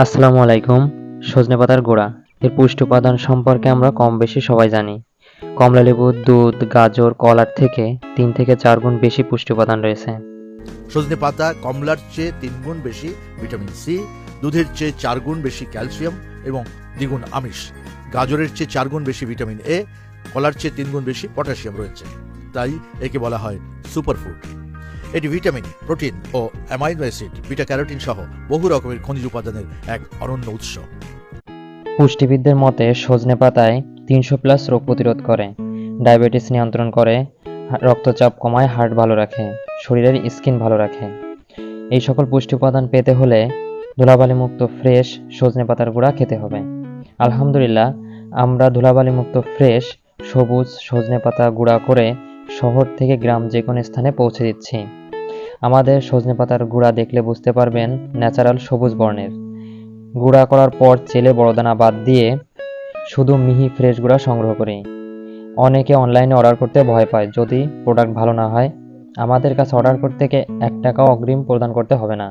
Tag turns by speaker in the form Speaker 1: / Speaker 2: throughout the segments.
Speaker 1: আসসালামু আলাইকুম। সজনে পাতার গুঁড়া এর পুষ্টি উপাদান সম্পর্কে আমরা কম বেশি সবাই জানি। কমলালেবু, দুধ, গাজর, কলার থেকে 3 থেকে 4 গুণ বেশি পুষ্টি উপাদান রয়েছে।
Speaker 2: সজনে পাতা কমলার চেয়ে 3 গুণ বেশি ভিটামিন সি, দুধের চেয়ে 4 গুণ বেশি ক্যালসিয়াম এবং দ্বিগুণ আমিষ, গাজরের চেয়ে 4 গুণ বেশি ভিটামিন এ, কলার চেয়ে 3 গুণ বেশি পটাশিয়াম রয়েছে। তাই একে বলা হয় সুপারফুড। এটি ভিটামিন, প্রোটিন ও অ্যামাইনো অ্যাসিড, বিটা ক্যারোটিন সহ বহু রকমের খনিজ উপাদানের এক অনন্য উৎস।
Speaker 1: পুষ্টিবিদদের মতে সজনে পাতায় 300+ রোগ প্রতিরোধ করে, ডায়াবেটিস নিয়ন্ত্রণ করে, রক্তচাপ কমায়, হার্ট ভালো রাখে, শরীরের স্কিন ভালো রাখে। এই সকল পুষ্টি উপাদান পেতে হলে ধুলাবালিমুক্ত ফ্রেশ সজনে পাতার গুঁড়া খেতে হবে। আলহামদুলিল্লাহ, আমরা ধুলাবালিমুক্ত ফ্রেশ সবুজ সজনে পাতা গুঁড়া করে শহর থেকে গ্রাম যে কোনো স্থানে পৌঁছে দিচ্ছি। আমাদের সজনে পাতার গুঁড়া দেখলে বুঝতে পারবেন ন্যাচারাল সবুজ বর্ণের। গুঁড়া করার পর চেলে বড়দানা বাদ দিয়ে শুধু মিহি ফ্রেশ গুঁড়া সংগ্রহ করি। অনেকে অনলাইনে অর্ডার করতে ভয় পায় যদি প্রোডাক্ট ভালো না হয়। আমাদের কাছে অর্ডার করতে 1 টাকাও অগ্রিম প্রদান করতে হবে না।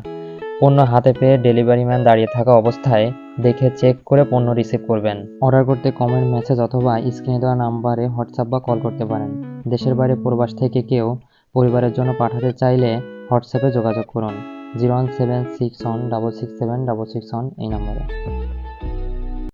Speaker 1: পণ্য হাতে পেয়ে ডেলিভারি ম্যান দাঁড়িয়ে থাকা অবস্থায় দেখে চেক করে পণ্য রিসিভ করবেন। অর্ডার করতে কমেন্ট, মেসেজ অথবা স্ক্রিনে দেওয়া নাম্বারে হোয়াটসঅ্যাপ বা কল করতে পারেন। দেশের বাইরে প্রবাস থেকে কেউ পরিবারের জন্য পাঠাতে চাইলে হোয়াটসঅ্যাপে যোগাযোগ করুন 01761667661 এই নম্বরে।